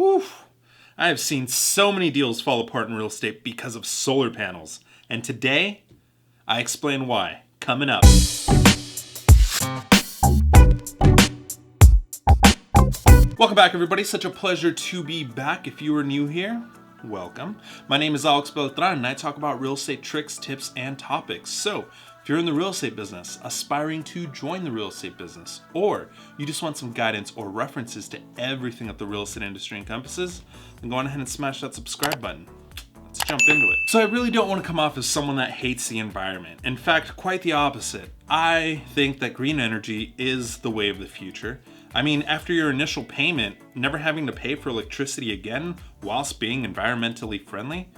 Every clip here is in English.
Oof. I have seen so many deals fall apart in real estate because of solar panels. And today, I explain why. Coming up. Welcome back, everybody. Such a pleasure to be back. If you are new here, welcome. My name is AlexBeltran, and I talk about real estate tricks, tips, and topics. So, if you're in the real estate business, aspiring to join the real estate business, or you just want some guidance or references to everything that the real estate industry encompasses, then go on ahead and smash that subscribe button. Let's jump into it. So I really don't want to come off as someone that hates the environment. In fact, quite the opposite. I think that green energy is the way of the future. I mean, after your initial payment, never having to pay for electricity again whilst being environmentally friendly?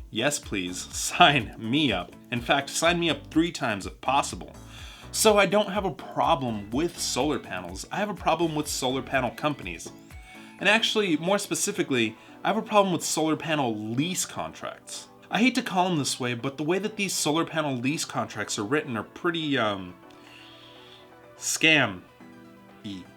Yes, please, sign me up. In fact, sign me up 3 times if possible. So I don't have a problem with solar panels. I have a problem with solar panel companies. And actually, more specifically, I have a problem with solar panel lease contracts. I hate to call them this way, but the way that these solar panel lease contracts are written are pretty, scam-y.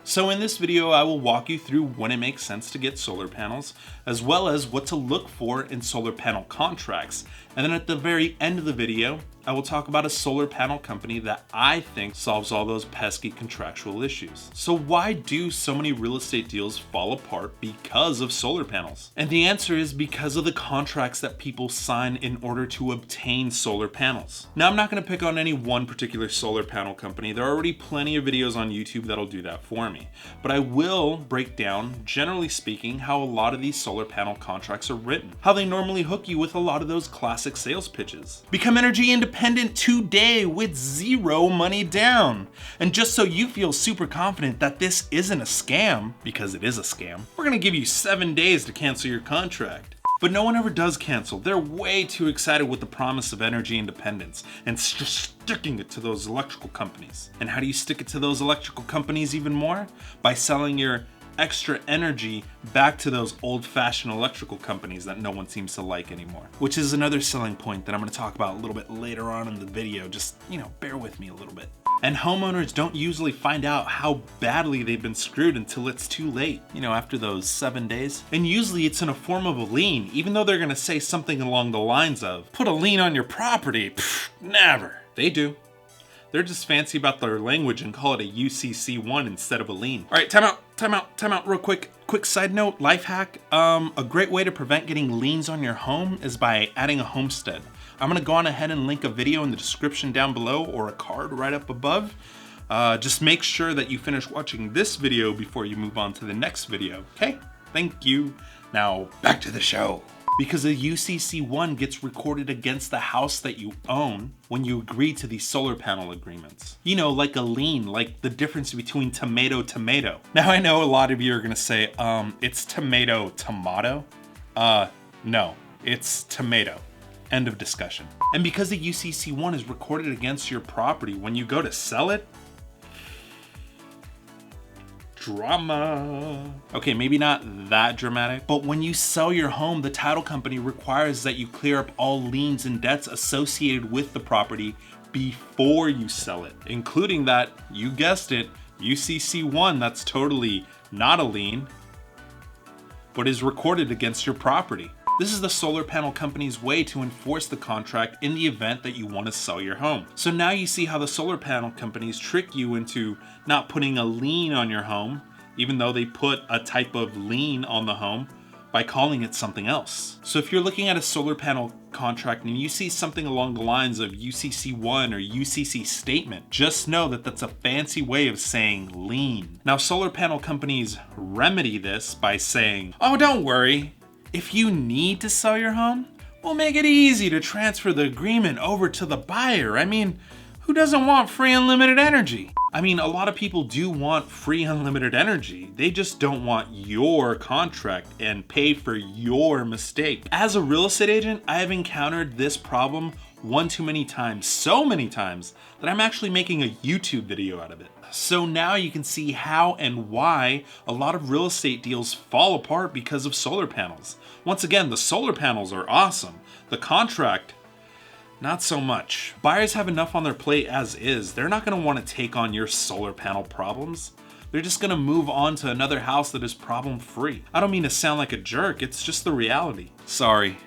So in this video, I will walk you through when it makes sense to get solar panels, as well as what to look for in solar panel contracts. And then at the very end of the video, I will talk about a solar panel company that I think solves all those pesky contractual issues. So why do so many real estate deals fall apart because of solar panels? And the answer is because of the contracts that people sign in order to obtain solar panels. Now, I'm not going to pick on any one particular solar panel company. There are already plenty of videos on YouTube that'll do that for me. But I will break down, generally speaking, how a lot of these solar panel contracts are written, how they normally hook you with a lot of those classic sales pitches. Become energy independent today with 0 money down. And just so you feel super confident that this isn't a scam, because it is a scam, we're gonna give you 7 days to cancel your contract. But no one ever does cancel. They're way too excited with the promise of energy independence and sticking it to those electrical companies. And how do you stick it to those electrical companies even more? By selling your extra energy back to those old-fashioned electrical companies that no one seems to like anymore. Which is another selling point that I'm going to talk about a little bit later on in the video. Just, bear with me a little bit. And homeowners don't usually find out how badly they've been screwed until it's too late, after those 7 days. And usually it's in a form of a lien, even though they're going to say something along the lines of, put a lien on your property. Pfft, never. They do. They're just fancy about their language and call it a UCC1 instead of a lien. All right, time out real quick. Quick side note, life hack. A great way to prevent getting liens on your home is by adding a homestead. I'm gonna go on ahead and link a video in the description down below or a card right up above. Just make sure that you finish watching this video before you move on to the next video, okay? Thank you. Now, back to the show. Because a UCC1 gets recorded against the house that you own when you agree to these solar panel agreements. Like a lien, like the difference between tomato. Now I know a lot of you are gonna say, it's tomato. No, it's tomato. End of discussion. And because the UCC1 is recorded against your property, when you go to sell it, drama. Okay, maybe not that dramatic, but when you sell your home, the title company requires that you clear up all liens and debts associated with the property before you sell it, including that, you guessed it, UCC1 that's totally not a lien, but is recorded against your property. This is the solar panel company's way to enforce the contract in the event that you want to sell your home. So now you see how the solar panel companies trick you into not putting a lien on your home, even though they put a type of lien on the home, by calling it something else. So if you're looking at a solar panel contract and you see something along the lines of UCC1 or UCC statement, just know that that's a fancy way of saying lien. Now, solar panel companies remedy this by saying, oh, don't worry. If you need to sell your home, we'll make it easy to transfer the agreement over to the buyer. I mean, who doesn't want free unlimited energy? I mean, a lot of people do want free unlimited energy. They just don't want your contract and pay for your mistake. As a real estate agent, I have encountered this problem one too many times, so many times, that I'm actually making a YouTube video out of it. So now you can see how and why a lot of real estate deals fall apart because of solar panels. Once again, the solar panels are awesome. The contract, not so much. Buyers have enough on their plate as is. They're not going to want to take on your solar panel problems. They're just gonna move on to another house that is problem free. I don't mean to sound like a jerk, it's just the reality. Sorry,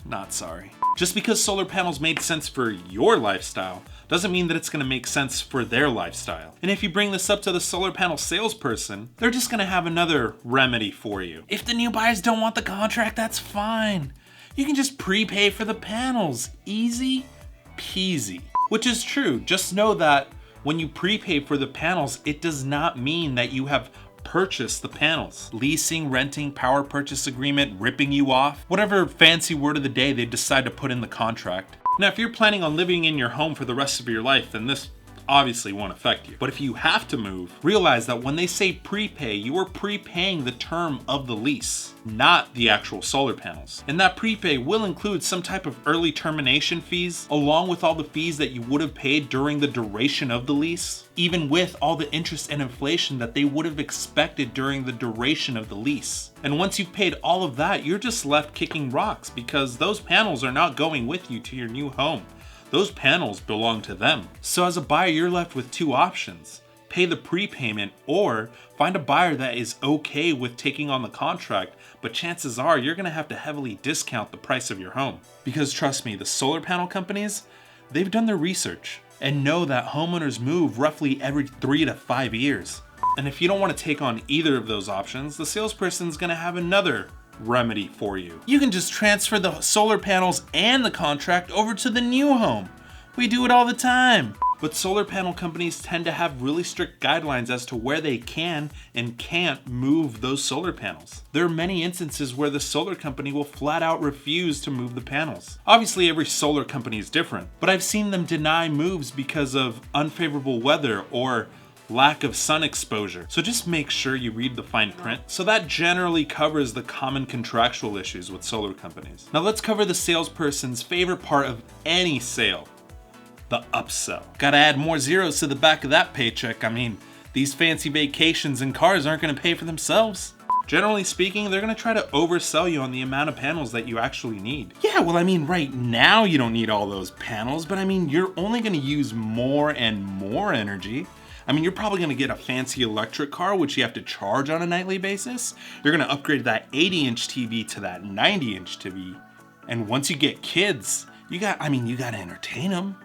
not sorry. Just because solar panels made sense for your lifestyle doesn't mean that it's gonna make sense for their lifestyle. And if you bring this up to the solar panel salesperson, they're just gonna have another remedy for you. If the new buyers don't want the contract, that's fine. You can just prepay for the panels. Easy peasy. Which is true. Just know that when you prepay for the panels, it does not mean that you have purchased the panels. Leasing, renting, power purchase agreement, ripping you off, whatever fancy word of the day they decide to put in the contract. Now, if you're planning on living in your home for the rest of your life, then this obviously won't affect you. But if you have to move, realize that when they say prepay, you are prepaying the term of the lease, not the actual solar panels. And that prepay will include some type of early termination fees, along with all the fees that you would have paid during the duration of the lease, even with all the interest and inflation that they would have expected during the duration of the lease. And once you've paid all of that, you're just left kicking rocks because those panels are not going with you to your new home. Those panels belong to them. So as a buyer, you're left with two options. Pay the prepayment or find a buyer that is okay with taking on the contract, but chances are you're gonna have to heavily discount the price of your home. Because trust me, the solar panel companies, they've done their research and know that homeowners move roughly every 3 to 5 years. And if you don't wanna take on either of those options, the salesperson's gonna have another remedy for you. You can just transfer the solar panels and the contract over to the new home. We do it all the time. But solar panel companies tend to have really strict guidelines as to where they can and can't move those solar panels. There are many instances where the solar company will flat out refuse to move the panels. Obviously, every solar company is different, but I've seen them deny moves because of unfavorable weather or lack of sun exposure. So just make sure you read the fine print. So that generally covers the common contractual issues with solar companies. Now let's cover the salesperson's favorite part of any sale, the upsell. Gotta add more zeros to the back of that paycheck. I mean, these fancy vacations and cars aren't gonna pay for themselves. Generally speaking, they're gonna try to oversell you on the amount of panels that you actually need. Yeah, well, I mean, right now you don't need all those panels, but I mean, you're only gonna use more and more energy. I mean, you're probably gonna get a fancy electric car, which you have to charge on a nightly basis. You're gonna upgrade that 80-inch TV to that 90-inch TV. And once you get kids, you gotta entertain them.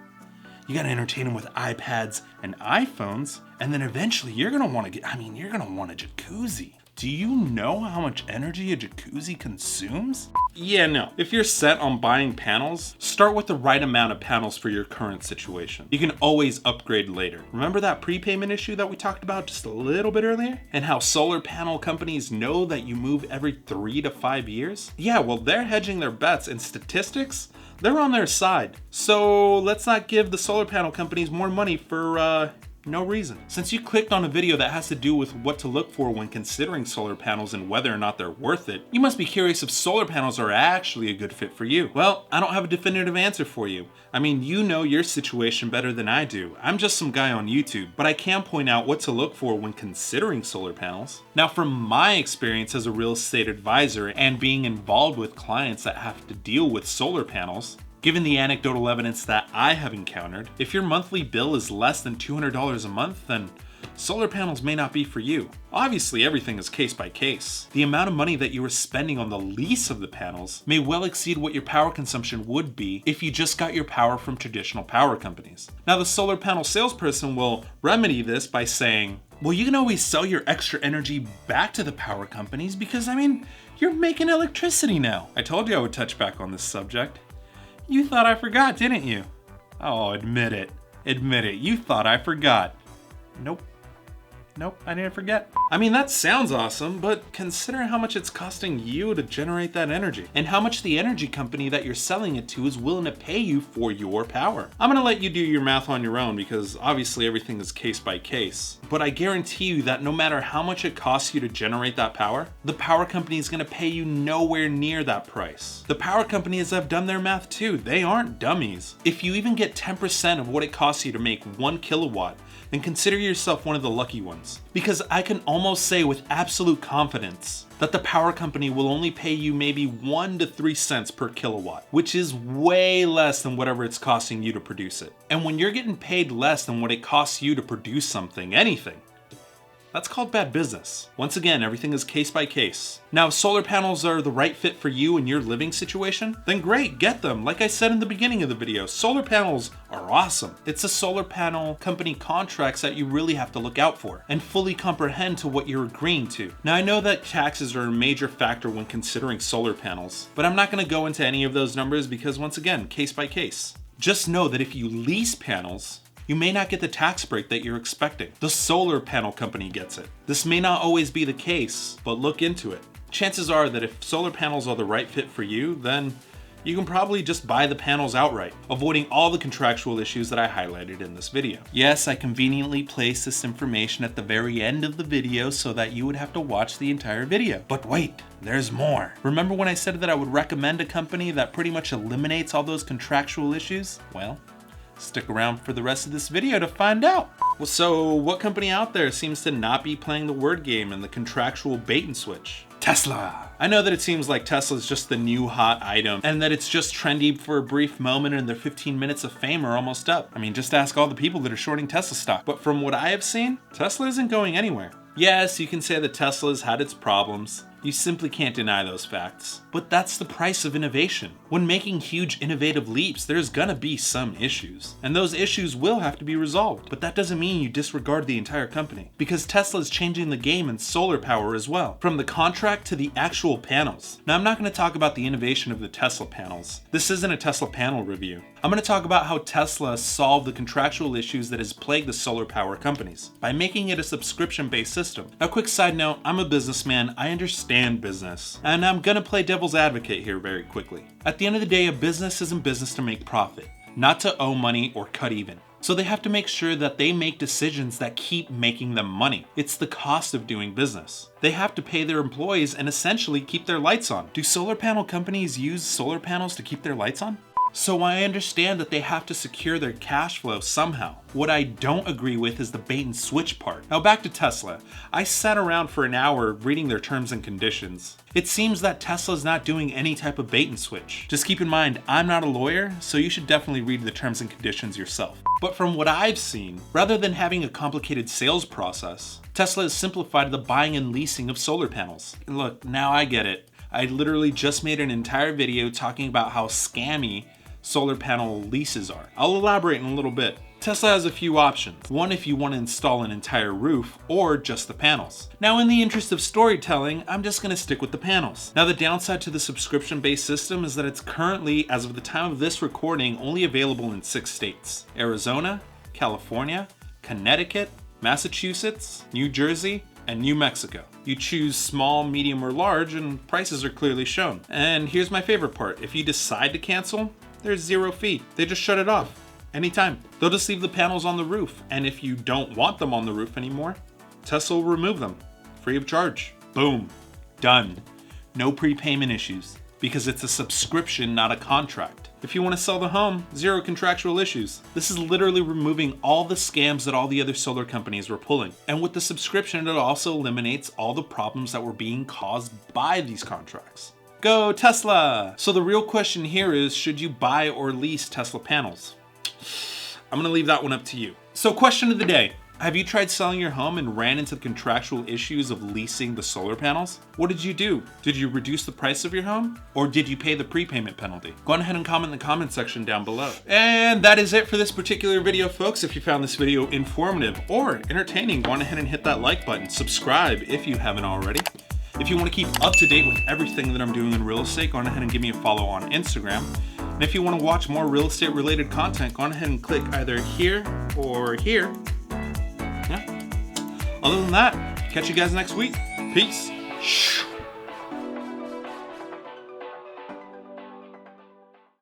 You gotta entertain them with iPads and iPhones. And then eventually you're gonna want a jacuzzi. Do you know how much energy a jacuzzi consumes? Yeah, no. If you're set on buying panels, start with the right amount of panels for your current situation. You can always upgrade later. Remember that prepayment issue that we talked about just a little bit earlier? And how solar panel companies know that you move every 3 to 5 years? Yeah, well, they're hedging their bets, and statistics, they're on their side. So let's not give the solar panel companies more money for no reason. Since you clicked on a video that has to do with what to look for when considering solar panels and whether or not they're worth it, you must be curious if solar panels are actually a good fit for you. Well, I don't have a definitive answer for you. I mean, you know your situation better than I do. I'm just some guy on YouTube, but I can point out what to look for when considering solar panels. Now, from my experience as a real estate advisor and being involved with clients that have to deal with solar panels, given the anecdotal evidence that I have encountered, if your monthly bill is less than $200 a month, then solar panels may not be for you. Obviously, everything is case by case. The amount of money that you are spending on the lease of the panels may well exceed what your power consumption would be if you just got your power from traditional power companies. Now, the solar panel salesperson will remedy this by saying, well, you can always sell your extra energy back to the power companies because, I mean, you're making electricity now. I told you I would touch back on this subject. You thought I forgot, didn't you? Oh, admit it. Admit it. You thought I forgot. Nope. Nope, I didn't forget. I mean, that sounds awesome, but consider how much it's costing you to generate that energy and how much the energy company that you're selling it to is willing to pay you for your power. I'm gonna let you do your math on your own because obviously everything is case by case, but I guarantee you that no matter how much it costs you to generate that power, the power company is gonna pay you nowhere near that price. The power companies have done their math too. They aren't dummies. If you even get 10% of what it costs you to make 1 kilowatt, then consider yourself one of the lucky ones. Because I can almost say with absolute confidence that the power company will only pay you maybe 1 to 3 cents per kilowatt, which is way less than whatever it's costing you to produce it. And when you're getting paid less than what it costs you to produce something, anything, That's called bad business. Once again, everything is case by case. Now, if solar panels are the right fit for you and your living situation, then great, get them. Like I said in the beginning of the video, solar panels are awesome. It's the solar panel company contracts that you really have to look out for and fully comprehend to what you're agreeing to. Now, I know that taxes are a major factor when considering solar panels, but I'm not going to go into any of those numbers because once again, case by case. Just know that if you lease panels, you may not get the tax break that you're expecting. The solar panel company gets it. This may not always be the case, but look into it. Chances are that if solar panels are the right fit for you, then you can probably just buy the panels outright, avoiding all the contractual issues that I highlighted in this video. Yes, I conveniently placed this information at the very end of the video so that you would have to watch the entire video. But wait, there's more. Remember when I said that I would recommend a company that pretty much eliminates all those contractual issues? Well, stick around for the rest of this video to find out. Well, so what company out there seems to not be playing the word game and the contractual bait and switch? Tesla. I know that it seems like Tesla is just the new hot item and that it's just trendy for a brief moment and their 15 minutes of fame are almost up. I mean, just ask all the people that are shorting Tesla stock. But from what I have seen, Tesla isn't going anywhere. Yes, you can say that Tesla's had its problems. You simply can't deny those facts. But that's the price of innovation. When making huge innovative leaps, there's gonna be some issues. And those issues will have to be resolved. But that doesn't mean you disregard the entire company. Because Tesla is changing the game in solar power as well. From the contract to the actual panels. Now, I'm not gonna talk about the innovation of the Tesla panels. This isn't a Tesla panel review. I'm gonna talk about how Tesla solved the contractual issues that has plagued the solar power companies by making it a subscription-based system. Now, quick side note, I'm a businessman. I understand business. And I'm gonna play devil's advocate here very quickly. At the end of the day, a business is in business to make profit, not to owe money or cut even. So they have to make sure that they make decisions that keep making them money. It's the cost of doing business. They have to pay their employees and essentially keep their lights on. Do solar panel companies use solar panels to keep their lights on? So I understand that they have to secure their cash flow somehow. What I don't agree with is the bait and switch part. Now back to Tesla. I sat around for an hour reading their terms and conditions. It seems that Tesla's not doing any type of bait and switch. Just keep in mind, I'm not a lawyer, so you should definitely read the terms and conditions yourself. But from what I've seen, rather than having a complicated sales process, Tesla has simplified the buying and leasing of solar panels. And look, now I get it. I literally just made an entire video talking about how scammy solar panel leases are. I'll elaborate in a little bit. Tesla has a few options. One, if you want to install an entire roof or just the panels. Now, in the interest of storytelling, I'm just going to stick with the panels. Now, the downside to the subscription-based system is that it's currently, as of the time of this recording, only available in 6 states: Arizona, California, Connecticut, Massachusetts, New Jersey, and New Mexico. You choose small, medium, or large, and prices are clearly shown. And here's my favorite part. If you decide to cancel, there's 0 fee. They just shut it off anytime. They'll just leave the panels on the roof. And if you don't want them on the roof anymore, Tesla will remove them free of charge. Boom, done. No prepayment issues because it's a subscription, not a contract. If you want to sell the home, 0 contractual issues. This is literally removing all the scams that all the other solar companies were pulling. And with the subscription, it also eliminates all the problems that were being caused by these contracts. Go Tesla! So the real question here is, should you buy or lease Tesla panels? I'm gonna leave that one up to you. So question of the day. Have you tried selling your home and ran into the contractual issues of leasing the solar panels? What did you do? Did you reduce the price of your home? Or did you pay the prepayment penalty? Go on ahead and comment in the comment section down below. And that is it for this particular video, folks. If you found this video informative or entertaining, go on ahead and hit that like button. Subscribe if you haven't already. If you want to keep up to date with everything that I'm doing in real estate, go on ahead and give me a follow on Instagram. And if you want to watch more real estate related content, go on ahead and click either here or here. Yeah. Other than that, catch you guys next week. Peace.